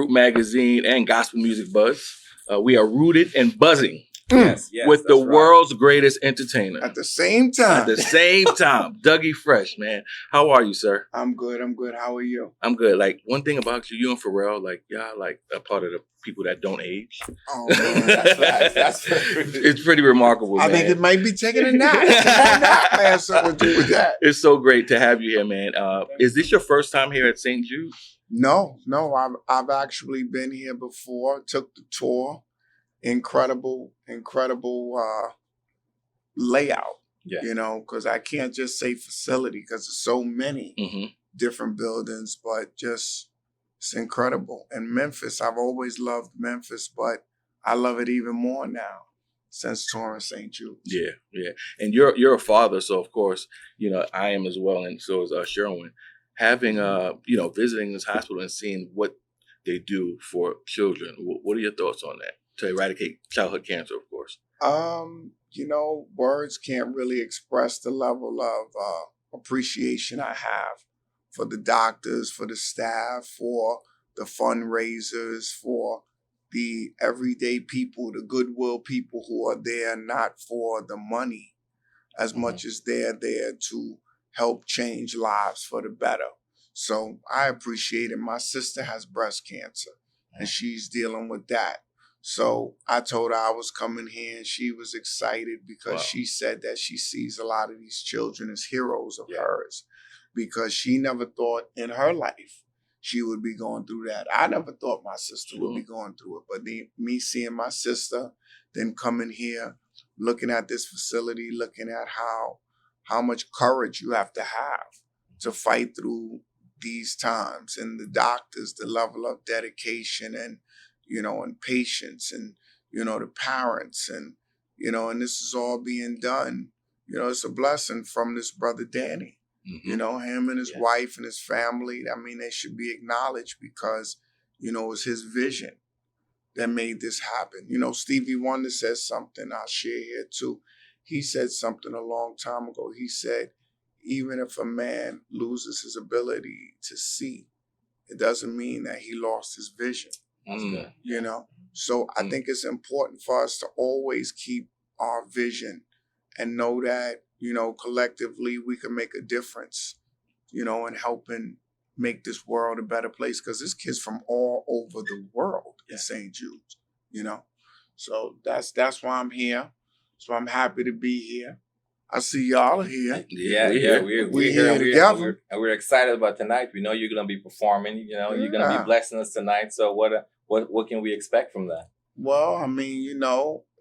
Root Magazine and Gospel Music Buzz. We are rooted and buzzing Yes, with the that's right. world's greatest entertainer. At the same time. At the same time. Dougie Fresh, man. How are you, sir? I'm good. How are you? I'm good. Like, one thing about you and Pharrell, like, y'all like a part of the people that don't age. Oh, man. That's It's pretty remarkable, I man. think it might be taking a nap. Nap has something to do with that. It's so great to have you here, man. Is this your first time here at St. Jude? No. I've actually been here before. Took the tour. Incredible layout. Yeah. You know, because I can't just say facility because there's so many different buildings, but just it's incredible. And Memphis, I've always loved Memphis, but I love it even more now since touring St. Jude. Yeah. And you're a father, so of course, you know, I am as well, and so is Sherwin. Having visiting this hospital and seeing what they do for children. What are your thoughts on that? To eradicate childhood cancer, of course. Words can't really express the level of appreciation I have for the doctors, for the staff, for the fundraisers, for the everyday people, the goodwill people who are there not for the money as much as they're there to help change lives for the better. So I appreciate it. My sister has breast cancer and she's dealing with that. So I told her I was coming here and she was excited because she said that she sees a lot of these children as heroes of hers because she never thought in her life she would be going through that. I never thought my sister would be going through it, but me seeing my sister, then coming here, looking at this facility, looking at how much courage you have to fight through these times, and the doctors, the level of dedication and patience, and, the parents, and, and this is all being done. It's a blessing from this brother Danny. Him and his wife and his family. I mean, they should be acknowledged because, it was his vision that made this happen. Stevie Wonder says something I'll share here too. He said something a long time ago. He said, even if a man loses his ability to see, it doesn't mean that he lost his vision. So I think it's important for us to always keep our vision and know that, collectively we can make a difference, in helping make this world a better place, because there's kids from all over the world in St. Jude's, So that's why I'm here. So I'm happy to be here. I see y'all here. We're here together. And we're excited about tonight. We know you're going to be performing. You're going to be blessing us tonight. So what can we expect from that? Well, I mean,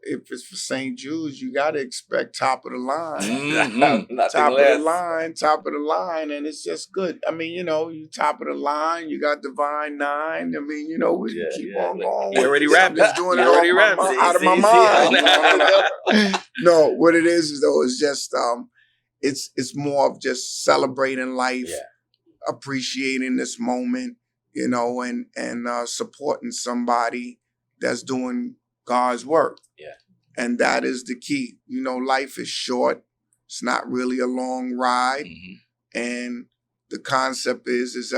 if it's for St. Jude's, you got to expect top of the line. Top of the line, and it's just good. I mean, you top of the line, you got Divine Nine. I mean, we can keep on going. You already rapped. Just doing it out of my mind. No, what it is though is just it's more of just celebrating life, appreciating this moment, and supporting somebody that's doing God's work. Yeah. And that is the key. Life is short. It's not really a long ride. And the concept is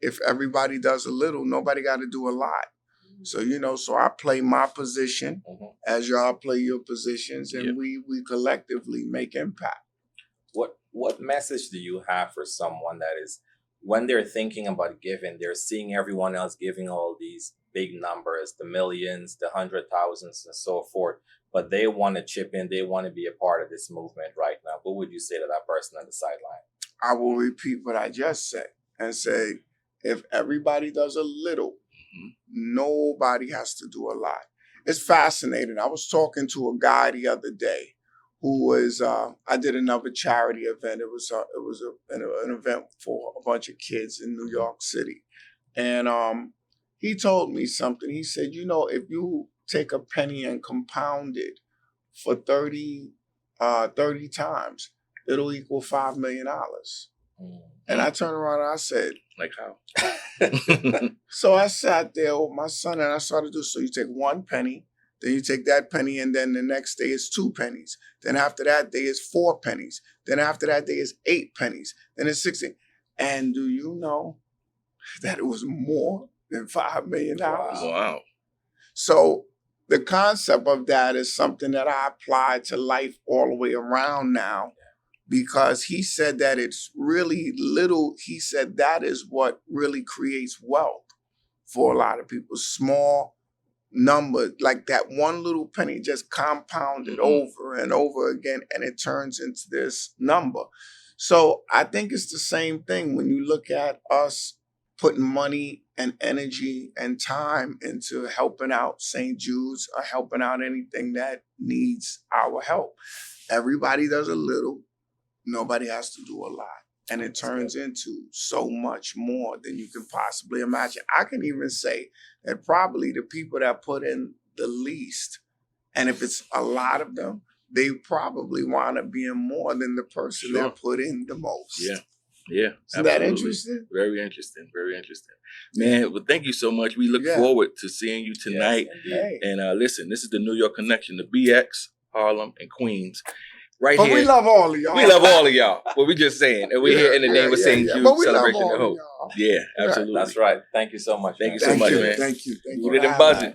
if everybody does a little, nobody got to do a lot. So, so I play my position as y'all play your positions, and we collectively make impact. What message do you have for someone that is, when they're thinking about giving, they're seeing everyone else giving all these big numbers, the millions, the 100,000s, and so forth, but they want to chip in, they want to be a part of this movement right now? What would you say to that person on the sideline? I will repeat what I just said and say, if everybody does a little, nobody has to do a lot. It's fascinating. I was talking to a guy the other day who was, I did another charity event. It was an event for a bunch of kids in New York City. And he told me something. He said, if you take a penny and compound it for 30 times, it'll equal $5 million. And I turned around and I said, like how? So I sat there with my son and I started to, so you take one penny, then you take that penny, and then the next day is 2 pennies. Then after that day is 4 pennies. Then after that day is 8 pennies. Then it's 16. And do you know that it was more than $5 million. Wow. So the concept of that is something that I apply to life all the way around now, because he said that it's really little. He said that is what really creates wealth for a lot of people. Small number, like that one little penny just compounded over and over again, and it turns into this number. So I think it's the same thing when you look at us putting money and energy and time into helping out St. Jude's or helping out anything that needs our help. Everybody does a little. Nobody has to do a lot. And it turns into so much more than you can possibly imagine. I can even say that probably the people that put in the least, and if it's a lot of them, they probably wind up being more than the person that put in the most. Yeah. Isn't absolutely. that interesting? Very interesting. Very interesting. Man, well, thank you so much. We look forward to seeing you tonight. Yes, and listen, this is the New York Connection, the BX, Harlem, and Queens. Right But here. we love all of y'all. We love all of y'all. But we just saying. And we're here in the name of St. Jude, but we Celebration love of all Hope. of y'all. Yeah, absolutely. That's right. Thank you so much. Thank man. you so much, man. Thank you. Rooted and buzzing.